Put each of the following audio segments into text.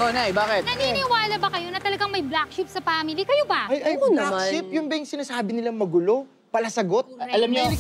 Oh, Nay, bakit? Naniniwala ba kayo na talagang may black sheep sa family? Kayo ba? Ay, black sheep? Yung ba yung sinasabi nilang magulo? Palasagot? Alam niyo,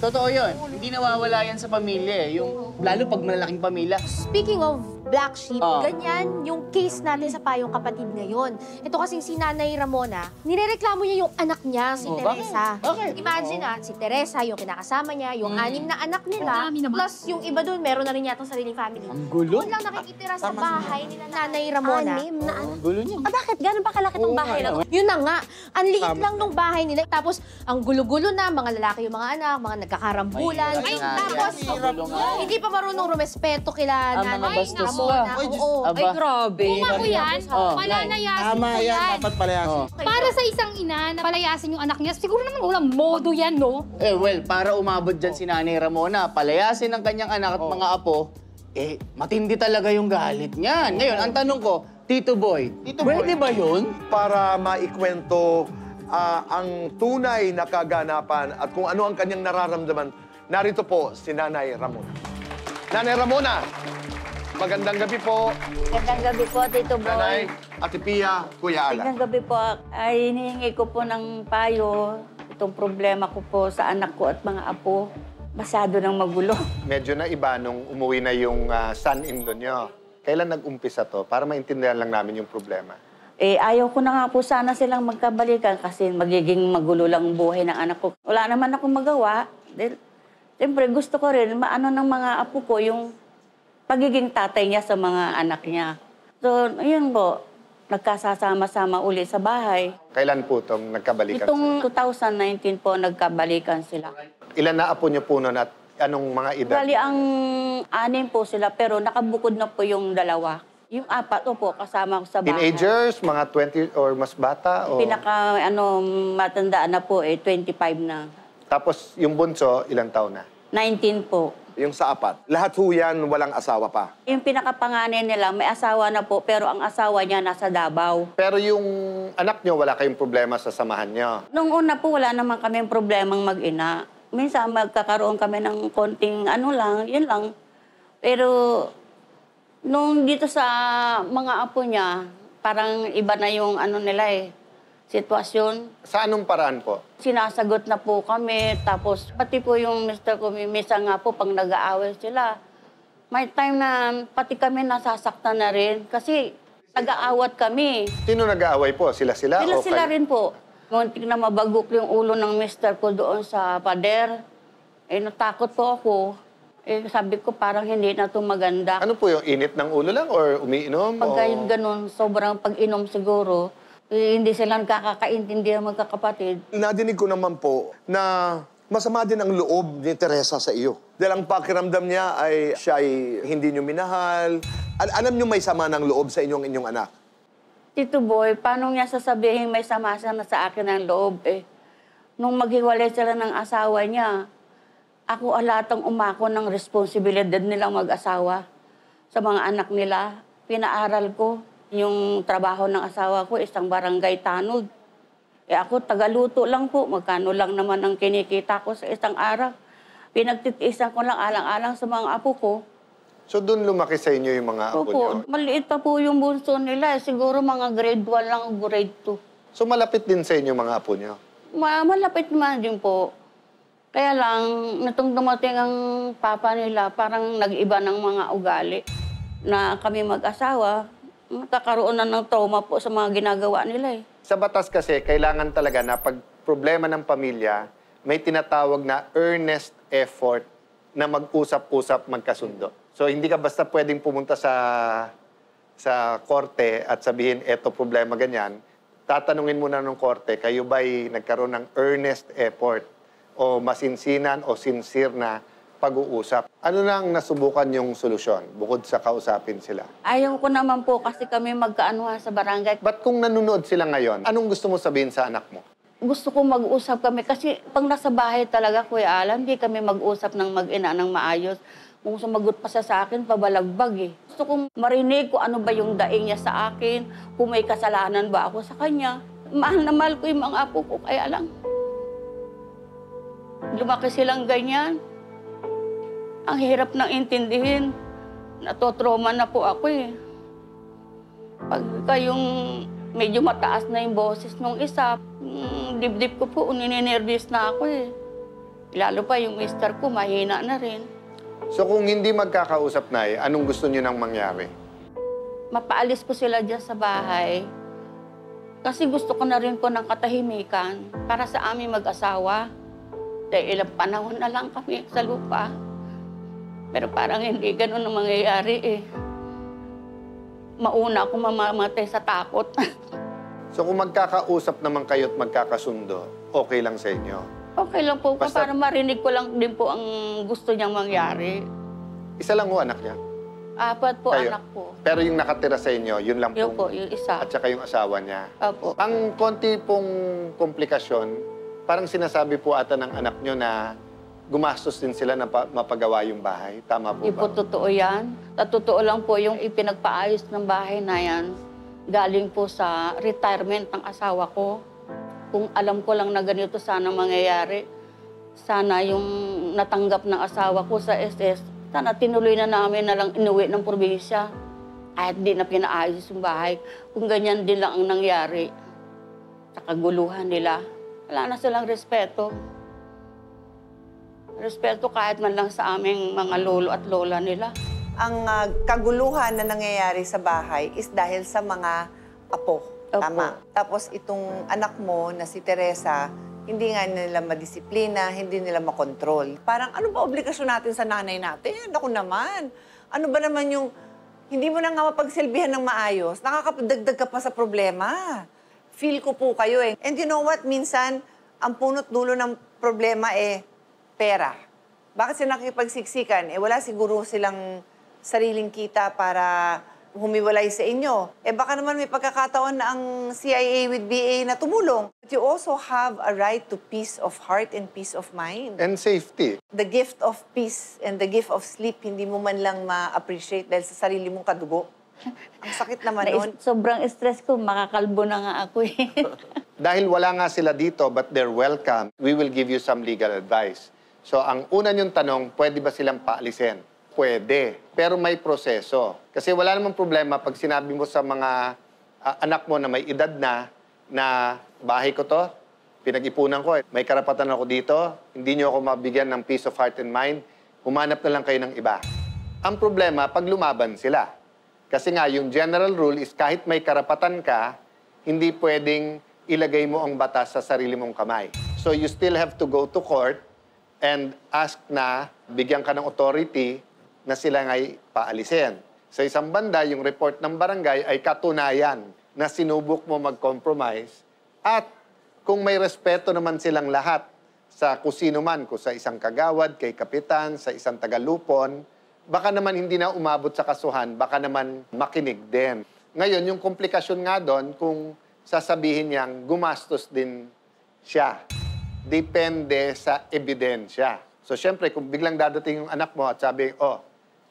totoo yun. Hindi nawawala yan sa pamilya eh. Yung, lalo pag malalaking pamilya. Speaking of black sheep, ganyan yung case natin sa Payong Kapatid ngayon. Ito kasing si Nanay Ramona, nirereklamo niya yung anak niya, si Teresa. Bakit? Imagine si Teresa, yung kinakasama niya, yung 6 na anak nila, plus yung iba dun, meron na rin yatang sariling family. Ang gulo. Doon lang nakikitira sa bahay nila Nanay Ramona. Ang gulo niya. Bakit? Ganun ba kalaki tong bahay na to? Yun na nga, ang liit lang nung bahay nila. Tapos, ang gulo-gulo na, mga lalaki yung mga anak, mga nagkakarambulan. Ay, tapos, hindi pa marunong rumespeto kila Nanay bastos Ramona. Oo. Aba. Ay, grabe. Kung ako yan, palalayasin Tama ko yan, yan. dapat palayasin. Para sa isang ina na palayasin yung anak niya, siguro naman walang modo yan, no? Eh, well, para umabot dyan si Nanay Ramona, palayasin ang kanyang anak at mga apo, eh, matindi talaga yung galit niyan. Ngayon, ang tanong ko, Tito Boy, pwede ba yun? Para maikwento ang tunay na kaganapan at kung ano ang kanyang nararamdaman, narito po si Nanay Ramona. Nanay Ramona, magandang gabi po. Magandang gabi po, Tito Boy. Nanay, Ate Pia, Kuya Ala. Magandang gabi po. Ay, hinihingi ko po ng payo itong problema ko po sa anak ko at mga apo. Masyado nang magulo. Medyo na iba nung umuwi na yung son-in-law nyo. Kailan nag-umpisa to? Para maintindihan lang namin yung problema. Eh, ayaw ko na nga po sana silang magkabalikan kasi magiging magulo lang ang buhay ng anak ko. Wala naman akong magawa. Dahil, siyempre, gusto ko rin maano ng mga apo ko yung pagiging tatay niya sa mga anak niya. So, ayun po, nagkasasama-sama uli sa bahay. Kailan po itong nagkabalikan Itong sila? 2019 po, nagkabalikan sila. Ilan na apo nyo po noon at anong mga edad? Bali, ang 6 po sila, pero nakabukod na po yung 2. Yung 4, po, kasama ko sa bahay. Teenagers, mga 20 or mas bata? O... Matandaan na po, 25 na. Tapos yung bunso, ilang taon na? 19 po. Yung sa 4. Lahat ho yan, walang asawa pa. Yung pinakapanganay nila, may asawa na po, pero ang asawa niya nasa Davao. Pero yung anak nyo, wala kayong problema sa samahan nyo? Nung una po, wala naman kaming problemang mag-ina. Minsan, magkakaroon kami ng konting yun lang. Pero, nung dito sa mga apo niya, parang iba na yung nila sitwasyon. Sa anong paraan po? Sinasagot na po kami, tapos pati po yung mister ko, minsan nga po, pag nag-aaway sila, may time na pati kami nasasaktan na rin kasi nag-aawat kami. Sino nag-aaway po? Sila-sila? Sila rin po. Muntik na mabagok yung ulo ng mister ko doon sa pader. Natakot po ako. Sabi ko parang hindi na ito maganda. Ano po yung init ng ulo lang or umiinom? Pag ganun, sobrang pag-inom siguro, hindi sila nakakaintindihan magkakapatid. Nadinig ko naman po na masama din ang loob ni Teresa sa iyo. Dahil ang pakiramdam niya ay siya ay hindi niyo minahal. Alam niyo may sama ng loob sa inyong anak? Tito Boy, paano niya sasabihin may sama na sa akin ang loob Nung maghiwalay sila ng asawa niya, ako alatang umako ng responsibilidad nilang mag-asawa sa mga anak nila. Pinaaral ko yung trabaho ng asawa ko, isang barangay tanod. Ako, tagaluto lang po. Magkano lang naman ang kinikita ko sa isang araw. Pinagtitiisan ko lang alang-alang sa mga apo ko. So doon lumaki sa inyo yung mga apo niyo? Maliit pa po yung bunso nila. Siguro mga grade 1 lang o grade 2. So malapit din sa inyo mga apo niyo? Malapit naman din po. Kaya lang, natong dumating ang papa nila, parang nag-iba ng mga ugali. Na kami mag-asawa, magkakaroon na ng trauma po sa mga ginagawa nila Sa batas kasi, kailangan talaga na pag problema ng pamilya, may tinatawag na earnest effort na mag-usap-usap, magkasundo. So, hindi ka basta pwedeng pumunta sa korte at sabihin, eto problema ganyan. Tatanungin muna ng korte, kayo ba'y nagkaroon ng earnest effort o masinsinan o sincere na pag-uusap? Ano nang nasubukan yung solusyon bukod sa kausapin sila? Ayaw ko naman po kasi kami magkaanuhan sa barangay. Ba't kung nanonood sila ngayon, anong gusto mo sabihin sa anak mo? Gusto ko mag-usap kami kasi pag nasa bahay talaga, Kuya Alan, hindi kami mag-usap ng mag-ina ng maayos. Kung sumagot pa siya sa akin, pabalagbag Gusto kong marinig kung ano ba yung daing niya sa akin, kung may kasalanan ba ako sa kanya. Mahal na mahal ko yung mga apo ko, kaya lang. Lumaki silang ganyan. Ang hirap nang intindihin. Natotrauma na po ako Pagka yung medyo mataas na yung boses nung isa, dibdib ko po, ninenervyos na ako eh. Lalo pa yung mister ko, mahina na rin. So kung hindi magkakausap, Nay, anong gusto niyo nang mangyari? Mapaalis ko sila dyan sa bahay. Kasi gusto ko na rin po ng katahimikan para sa aming mag-asawa. Dahil ilang panahon na lang kami sa lupa. Pero parang hindi ganun ang mangyayari eh. Mauna ako mamamatay sa takot. So kung magkakausap naman kayo at magkakasundo, okay lang sa inyo? Okay lang po, Basta- para marinig ko lang din po ang gusto niyang mangyari. Isa lang ho anak niya. 4 po Kayo. anak ko. Pero yung nakatira sa inyo, yun lang Yun po, po. yung isa. At saka yung asawa niya. Opo. Ang konti pong komplikasyon, parang sinasabi po ata ng anak nyo na gumastos din sila na mapagawa yung bahay. Tama po Hindi po ba? totoo yan. Totoo lang po yung ipinagpaayos ng bahay na yan. Galing po sa retirement ng asawa ko. Kung alam ko lang na ganito sana mangyayari, sana yung natanggap ng asawa ko sa SS, sana tinuloy na namin na lang inuwi ng probinsya. Kahit di na pinaayos yung bahay. Kung ganyan din lang ang nangyari, sa kaguluhan nila, wala na silang respeto. Respeto kahit man lang sa aming mga lolo at lola nila. Ang kaguluhan na nangyayari sa bahay is dahil sa mga apo. Opo. Tama. Tapos itong anak mo na si Teresa, hindi nga nila madisiplina, hindi nila makontrol. Parang ano ba obligasyon natin sa nanay natin? Ako naman. Ano ba naman yung hindi mo na nga mapagsilbihan ng maayos, nakakapagdagdag ka pa sa problema. Feel ko po kayo eh. And you know what? Minsan, ang punot dulo ng problema pera. Bakit sila nakikipagsiksikan? Wala siguro silang sariling kita para humiwalay sa inyo. Baka naman may pagkakataon na ang CIA with BA na tumulong. But you also have a right to peace of heart and peace of mind. And safety. The gift of peace and the gift of sleep, hindi mo man lang ma-appreciate dahil sa sarili mong kadugo. Ang sakit naman nun. Sobrang stress ko, makakalbo na nga ako eh. Dahil wala nga sila dito but they're welcome, we will give you some legal advice. So ang una niyong tanong, pwede ba silang paalisin? Pwede. Pero may proseso. Kasi wala namang problema pag sinabi mo sa mga anak mo na may edad na bahay ko to, pinag-ipunan ko, may karapatan ako dito, hindi niyo ako mabigyan ng peace of heart and mind, humanap na lang kayo ng iba. Ang problema, pag lumaban sila. Kasi nga, yung general rule is kahit may karapatan ka, hindi pwedeng ilagay mo ang batas sa sarili mong kamay. So you still have to go to court and ask na bigyan ka ng authority na sila nga'y paalisin. Sa isang banda, yung report ng barangay ay katunayan na sinubok mo mag-compromise at kung may respeto naman silang lahat sa kusino man, kung sa isang kagawad, kay kapitan, sa isang tagalupon, baka naman hindi na umabot sa kasuhan, baka naman makinig din. Ngayon, yung komplikasyon nga doon, kung sasabihin niyang gumastos din siya. Depende sa ebidensya. So, syempre, kung biglang dadating yung anak mo at sabi,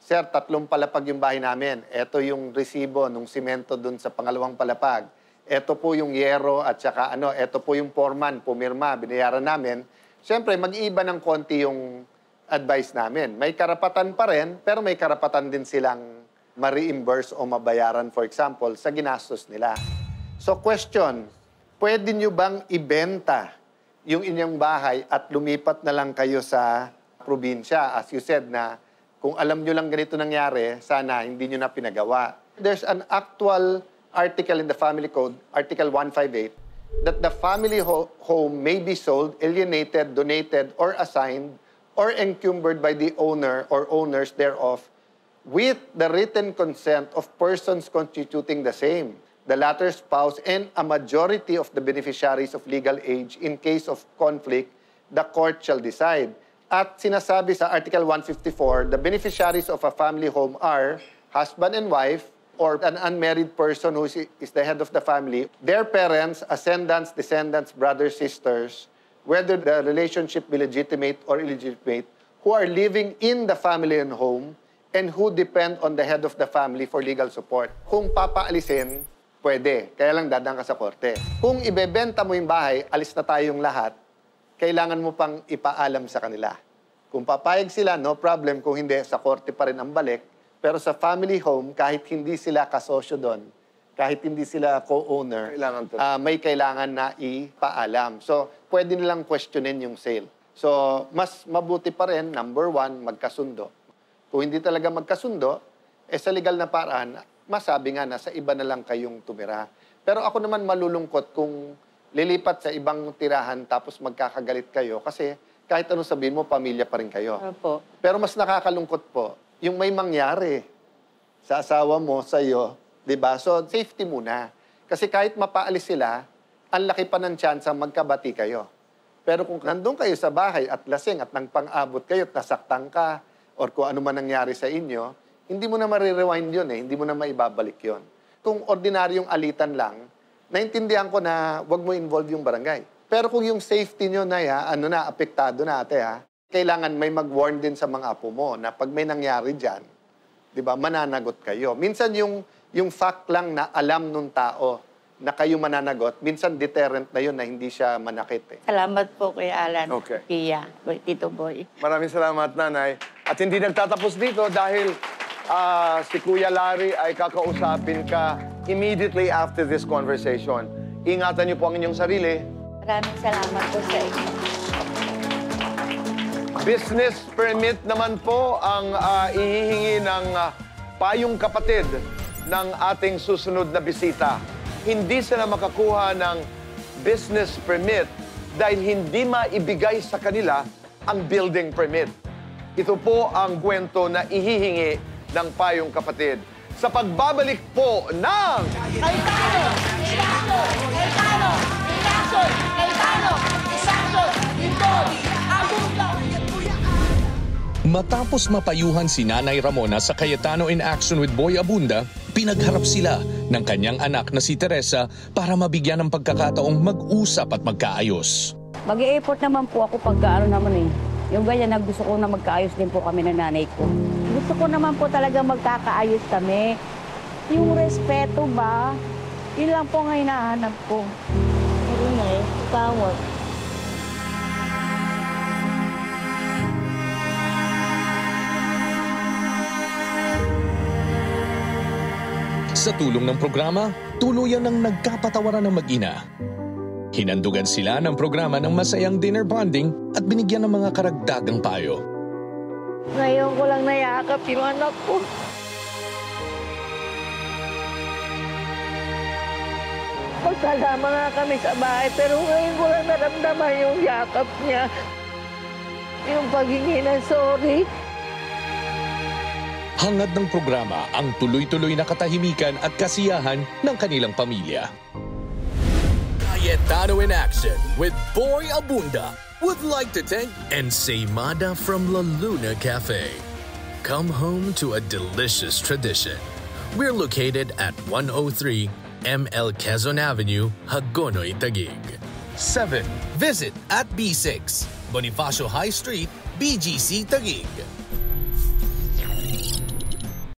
Sir, 3 palapag yung bahay namin. Ito yung resibo ng simento dun sa pangalawang palapag. Ito po yung yero at saka ito po yung foreman, pumirma, binayaran namin. Siyempre, mag-iiba ng konti yung advice namin. May karapatan pa rin, pero may karapatan din silang ma-reimburse o mabayaran, for example, sa ginastos nila. So, question, pwede nyo bang ibenta yung inyong bahay at lumipat na lang kayo sa probinsya? As you said na, kung alam nyo lang ganito nangyari, sana hindi nyo na pinagawa. There's an actual article in the Family Code, Article 158, that the family home may be sold, alienated, donated, or assigned, or encumbered by the owner or owners thereof with the written consent of persons constituting the same, the latter spouse, and a majority of the beneficiaries of legal age. In case of conflict, the court shall decide. At sinasabi sa Article 154, the beneficiaries of a family home are husband and wife or an unmarried person who is the head of the family, their parents, ascendants, descendants, brothers, sisters, whether the relationship be legitimate or illegitimate, who are living in the family and home and who depend on the head of the family for legal support. Kung papaalisin, pwede. Kaya lang dadaan ka sa korte. Kung ibebenta mo yung bahay, alis na tayong lahat, kailangan mo pang ipaalam sa kanila. Kung papayag sila, no problem. Kung hindi, sa korte pa rin ang balik. Pero sa family home, kahit hindi sila kasosyo doon, kahit hindi sila co-owner, may kailangan na ipaalam. So, pwede nilang questionin yung sale. So, mas mabuti pa rin, number one, magkasundo. Kung hindi talaga magkasundo, sa legal na paraan, masabi nga na sa iba na lang kayong tumira. Pero ako naman malulungkot kung lilipat sa ibang tirahan tapos magkakagalit kayo kasi kahit anong sabihin mo, pamilya pa rin kayo. Opo. Pero mas nakakalungkot po, yung may mangyari sa asawa mo, sa iyo, di ba? So, safety muna. Kasi kahit mapaalis sila, ang laki pa ng chance magkabati kayo. Pero kung nandun kayo sa bahay at lasing at nang pang-abot kayo at nasaktan ka or kung ano man nangyari sa inyo, hindi mo na marirewind yun eh. Hindi mo na maibabalik yun. Kung ordinaryong alitan lang, naintindihan ko na wag mo involve yung barangay. Pero kung yung safety nyo na apektado na ate kailangan may mag-warn din sa mga apo mo na pag may nangyari dyan, di ba, mananagot kayo. Minsan yung fact lang na alam nung tao na kayo mananagot, minsan deterrent na yun na hindi siya manakit eh. Salamat po Kuya Alan. Okay. Pia, Tito Boy. Maraming salamat, Nanay. At hindi nagtatapos dito dahil si Kuya Larry ay kakausapin ka immediately after this conversation. Ingatan niyo po ang inyong sarili. Maraming salamat po sa inyo. Business permit naman po ang ihihingi ng payong kapatid ng ating susunod na bisita. Hindi sila makakuha ng business permit dahil hindi maibigay sa kanila ang building permit. Ito po ang kwento na ihihingi ng payong kapatid. Sa pagbabalik po ng... Cayetano! Cayetano! Cayetano! Inaction! Cayetano! Isaction! Victory! Abunda! Matapos mapayuhan si Nanay Ramona sa Cayetano in Action with Boy Abunda, pinagharap sila ng kanyang anak na si Teresa para mabigyan ng pagkakataong mag-usap at magkaayos. Mag-i-effort naman po ako pagkaano naman eh. Yung ganyan, gusto ko na magkaayos din po kami ng nanay ko. Gusto ko naman po talaga magkakaayos kami. Yung respeto ba, yun lang po nga hinahanap ko. Pero na eh, tawag. Sa tulong ng programa, tuluyan ng nagkapatawaran ng mag-ina. Hinandugan sila ng programa ng masayang dinner bonding at binigyan ng mga karagdagang payo. Ngayon ko lang nayakap yung anak ko. Magkasama nga kami sa bahay, pero ngayon ko lang naramdaman yung yakap niya. Yung paghingi ng sorry. Hangad ng programa ang tuloy-tuloy na katahimikan at kasiyahan ng kanilang pamilya. Cayetano in Action with Boy Abunda would like to thank Ensaymada from La Luna Cafe. Come home to a delicious tradition. We're located at 103 ML Quezon Avenue, Hagonoy, Taguig. 7. Visit at B6, Bonifacio High Street, BGC, Taguig.